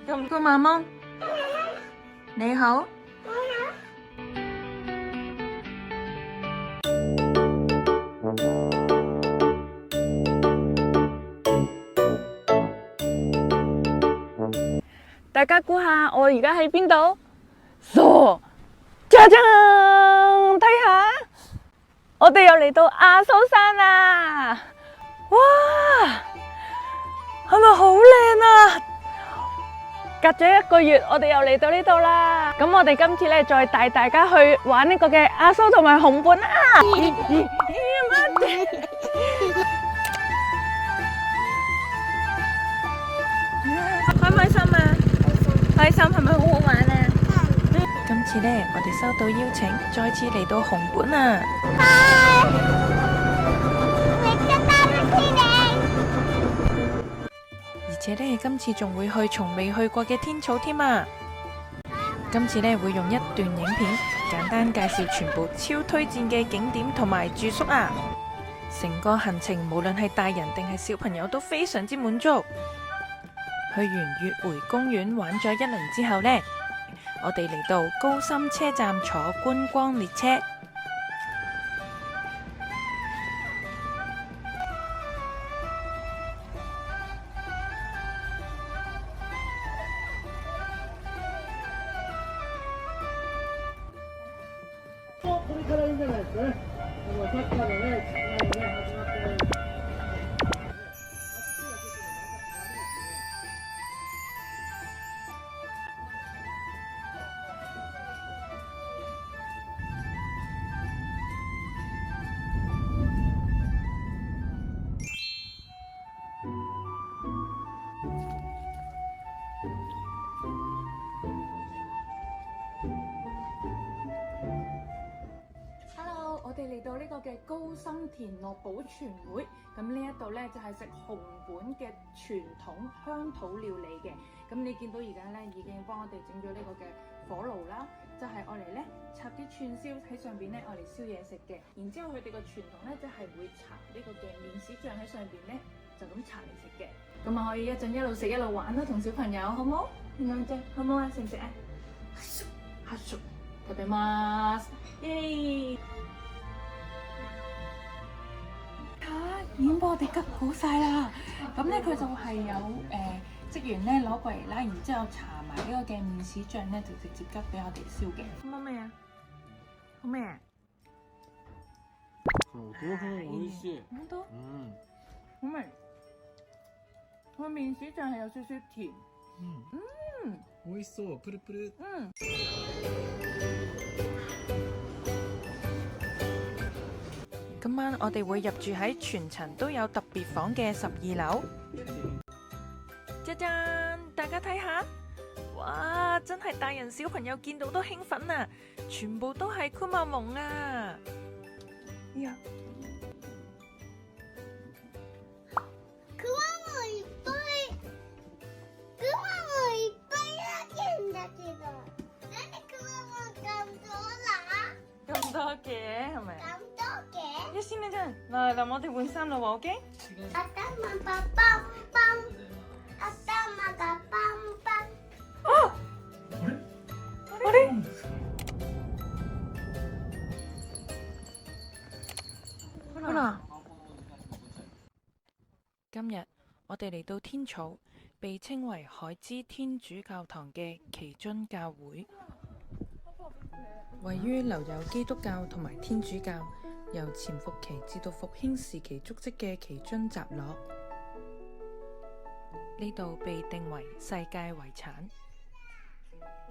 咁個媽媽，你好。大家估下我而家喺邊度？傻，짜잔！睇下，我哋又嚟到阿蘇山啦！哇，係咪好靚啊？隔咗1個月，我哋又嚟到呢度啦。咁我哋今次咧，再帶大家去玩呢個嘅阿蘇同埋紅本啦。開唔開心啊？開心，係咪好好玩啊？今次咧，我哋收到邀請，再次嚟到紅本啊！而且咧，今次仲會去從未去過嘅天草添啊！今次咧會用一段影片，簡單介紹全部超推薦嘅景點同埋住宿啊！成個行程無論係大人定係小朋友都非常之滿足。去完月回公園玩咗1輪之後呢，我哋嚟到高森車站坐觀光列車。我哋嚟到呢個嘅高森田樂保全會，咁呢一度咧就係食紅本嘅傳統鄉土料理嘅。咁你見到而家咧已經幫我哋整咗呢個嘅火爐啦，就係愛嚟咧插啲串燒喺上邊咧，愛嚟燒嘢食嘅。然之後佢哋個傳統咧就係會搽呢個嘅麵豉醬喺上邊咧，就咁搽嚟食嘅。咁啊可以一陣一路食一路玩啦，同小朋友好唔好？兩隻好唔好啊？食唔食啊？哈咻，食べます。耶！已經幫我哋急好晒啦，咁咧佢就係有職員咧攞過嚟啦，然之後搽埋呢個嘅麵豉醬咧，就直接急俾我哋燒嘅。好冇味啊？好味啊？好多很美味しい。好多？好味。個麵豉醬係有少少甜。美味しそう。プルプル。今晚我哋會入住喺全層都有特別房嘅12樓。짜잔！大家睇下，哇！真係大人小朋友見到都興奮啊！全部都係酷馬蒙啊！呀！クマもいっぱい。クマもいっぱいあるんだけど。なんでクマも咁多啦？咁多嘅係咪？咁多嘅？一先一陣，嗱，我哋換衫啦喎 ，OK？ 頭がパンパン。頭がパンパン。啊！あれ？好啦，今日我哋嚟到天草，被稱為海之天主教堂嘅奇津教會，位於留有基督教同埋天主教由潛伏期至到復興時期足跡嘅奇津集落，呢度被定為世界遺產。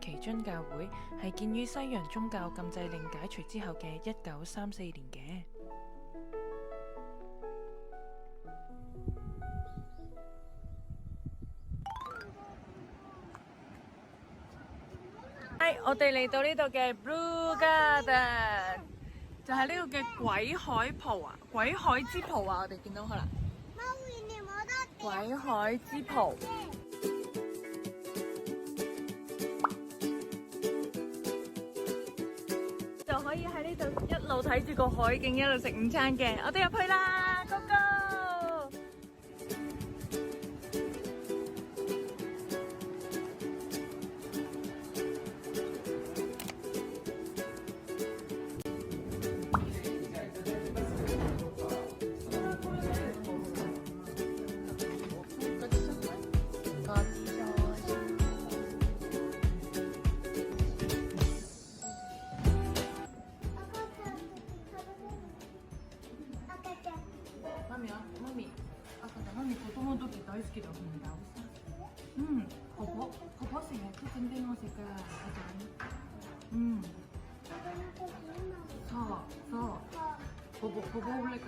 奇津教會係建於西洋宗教禁制令解除之後嘅1934年嘅。我哋嚟到呢度嘅 Blue Garden， 就係呢個嘅鬼海浦啊，鬼海之浦啊，我哋見到可能鬼海之浦。就可以喺呢度一路睇住個海景，一路食午餐嘅。我哋入去啦 ，Go Go！好き到紅豆沙。婆婆成日都整俾我食㗎，阿仔。錯，婆婆好叻㗎。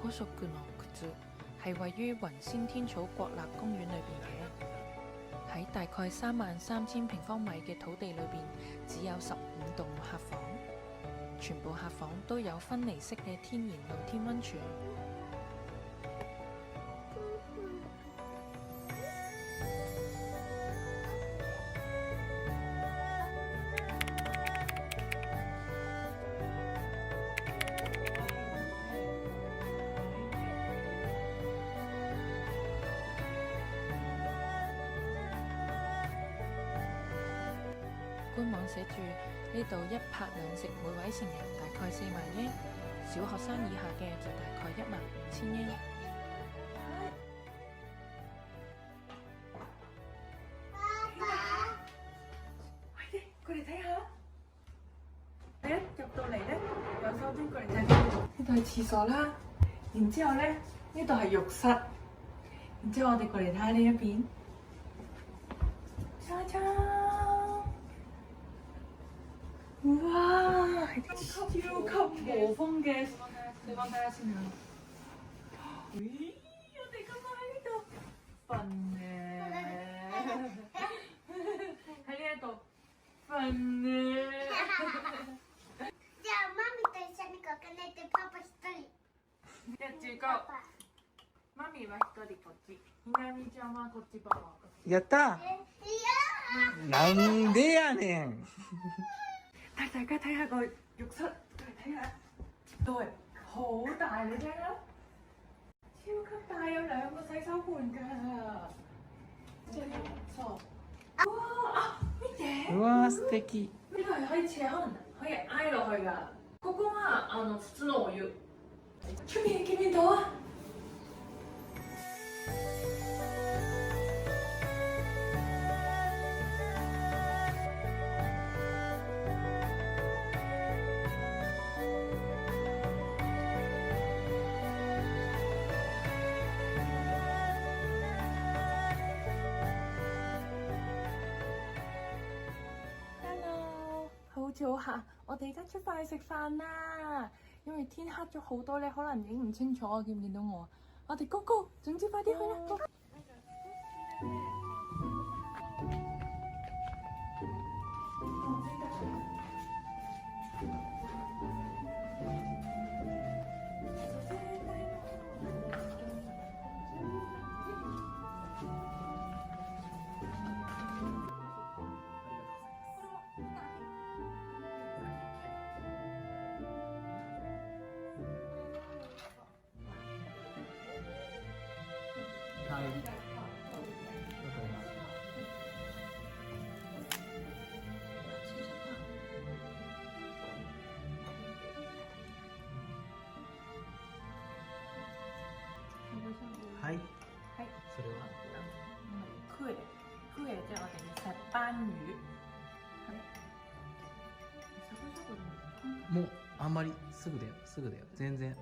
嗰屬嘅窟係位於雲仙天草國立公園裏邊嘅，喺大概33000平方米嘅土地裏邊，只有15棟客房，全部客房都有分離式嘅天然露天溫泉。官網寫住呢度1泊2食，每位成人大概4萬英，小學生以下嘅就大概15000英。喂，過嚟睇下。你一入到嚟咧，右手邊過嚟睇下呢度。呢度係廁所啦，然之後咧呢度係浴室，然之後我哋過嚟睇下呢一邊。짜잔！哇，超級和風嘅地方睇下先啊！咦，我哋今晚喺呢度瞓嘅，喺呢一度瞓嘅。じゃあマミと一緒にここ寝てパパ一人。じゃあマミは一人こっち、ひなみちゃんはこっちばば。やったなんでやねん帶大家睇下個浴室，過嚟睇下，對，好大你睇下，超級大，有2個洗手盆㗎，真係唔錯。哇啊乜嘢？うわー素敵呢個係可以斜可以挨落去㗎。ここは普通のお湯。出面見唔見到啊？好早下，我哋而家出發去食飯啦。因為天黑咗好多咧，可能影唔清楚，見唔見到我？我哋 go go，總之快啲去啦！ go。はいはいはい。それはクエ即係我哋嘅石斑魚。係。しゃぶしゃぶもうあんまりすぐだよ全然や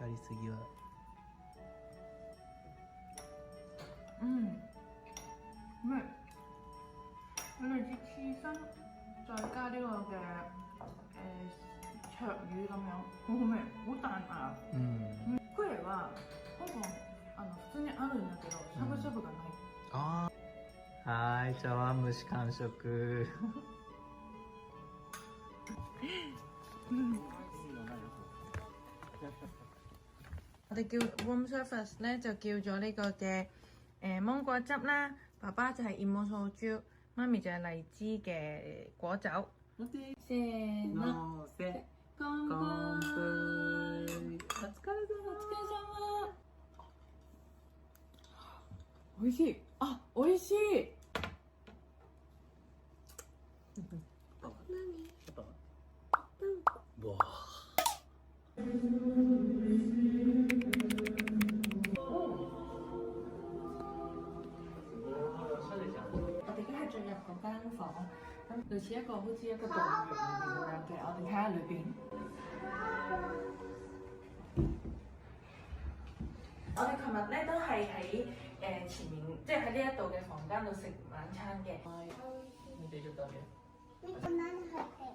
りすぎは咩？佢類似刺身，再加呢個嘅灼魚咁樣，好好味，好彈牙。クエは香港普通にあるんだけど、しゃぶしゃぶがない。ああはい茶碗蒸し完食我哋叫 room service 咧，就叫咗呢個嘅芒果汁啦，爸爸就係燕窩素椒，媽咪就係荔枝嘅果酒。せーの。乾杯。お疲れ様。おいしい。あ、おいしい。わあ類似一個好似一個動物園咁樣嘅，我哋睇下裏邊。我哋琴日咧都係喺前面，即係喺呢一度嘅房間度食晚餐嘅。見てちょっとだけ。こんなの入ってる。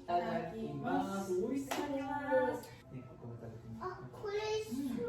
いただきます。美味しそうです。ね、お米食べてみあ、これ一緒。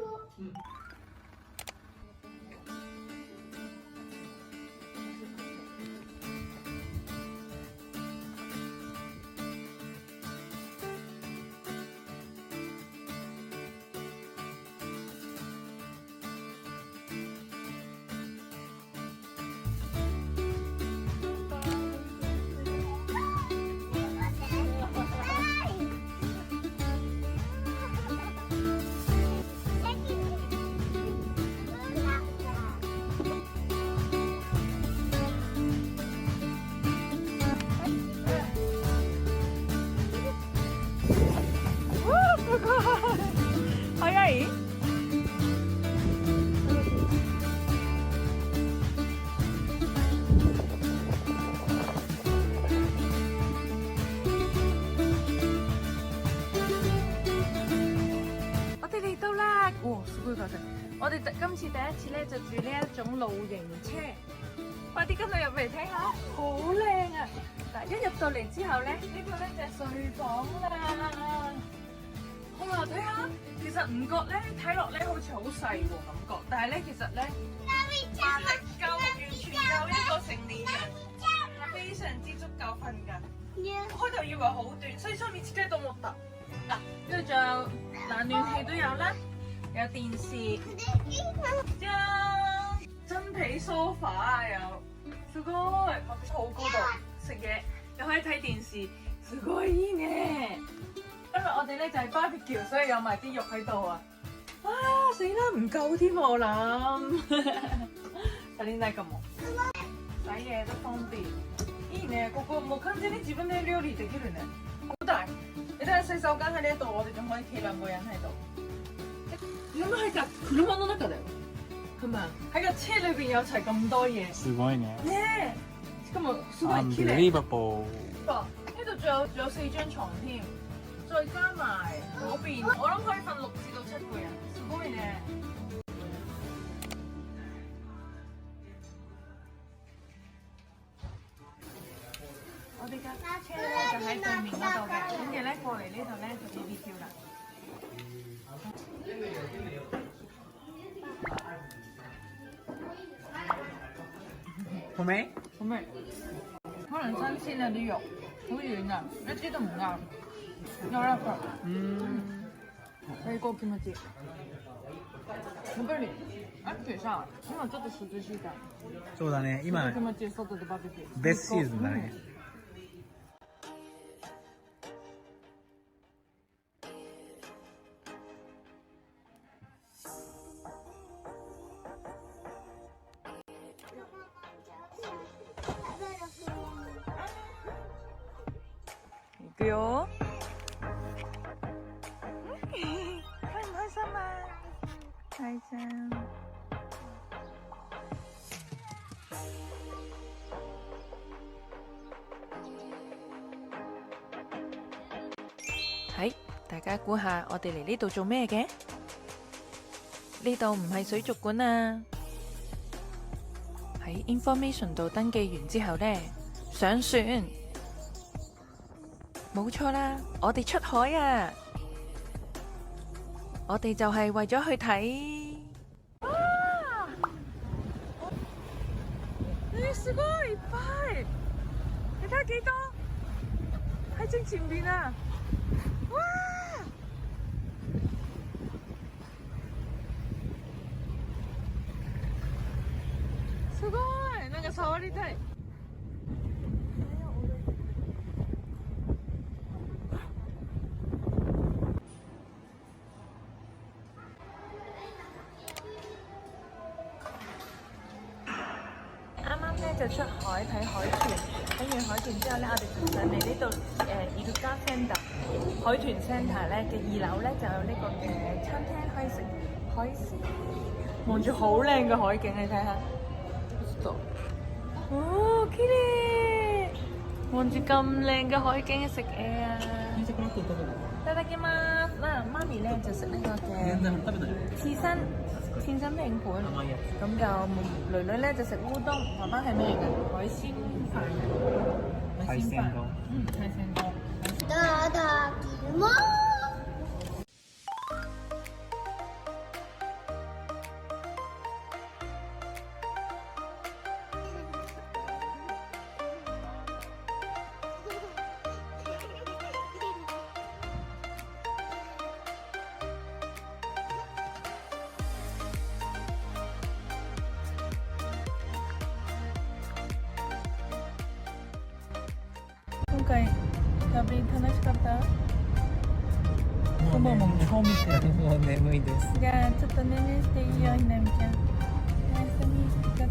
早い？我哋嚟到啦！哇，すごい風！我哋今次第一次咧就住呢一種露營車，快啲跟我入嚟睇下，好靚啊！嗱，一入到嚟之後咧，呢個咧就係睡房啦。哇，睇下，其實唔覺咧，睇落咧好似好細喎感覺，但係咧其實咧壓力夠，完全夠一個成年人非常之足夠瞓㗎。開頭以為好短，所以上面設計到冇特嗱，跟住仲有嗱暖氣都有啦，有電視，張真皮 sofa 啊有，すごい，好高度食嘢，又可以睇電視，すごいいいね。今日我哋咧就係 barbecue， 所以有埋啲肉喺度啊！啊死啦，唔夠添我諗。サリンないかも。洗嘢都方便。いいね，ここもう完全に自分で料理できるね。好大！你睇下洗手間喺呢一度，我哋仲可以企2個人喺度。你諗下喺架車の中だよ。係咪啊？喺個車裏邊有齊咁多嘢。すごいね。ねえ，しかもすごい綺麗。Unbelievable。呢度仲有4張床添。再加埋嗰邊，我諗可以瞓6至到7個人，すごいね。我哋架車咧就喺對面嗰度嘅，跟住咧過嚟呢度咧就 BBQ 啦。好味？好味？可能新鮮啊啲肉，好軟啊，一啲都唔啱。柔らかい。最高気持ちいい。やっぱりあってさ、今ちょっと涼しいから。そうだね。今気持ちいい外でバーベキュー。ベストシーズンだね。行くよ。開唔開心啊？開心。係，大家估下我哋嚟呢度做咩嘅？呢度唔係水族館啊！喺 information 度登記完之後呢，上船。冇錯啦，我哋出海啊！我哋就係為咗去睇。すごいいっぱい！你睇下幾多？喺正前面啊！哇！すごい！なんか触りたい。啱啱咧就出海睇海豚，睇完海豚之後咧，我哋就上嚟呢度Iruka Center 海豚 Center 咧嘅2樓咧就有呢個嘅餐廳可以食海鮮，望住好靚嘅海景，你睇下。哦，綺麗！望住咁靚嘅海景食嘢啊！巾着なく食べない。いただきます。嗱，媽咪咧就食呢個嘅全然食べない。刺身拼盤，甘いやつ。咁就女女咧就食烏冬，爸爸係咩嚟㗎？海鮮飯。海鮮丼。海鮮丼。いただきます。今回旅楽しかった？雲も超見てる。もう眠いです。じゃあちょっとねねしていいよひなみちゃん。おやすみ。じゃあ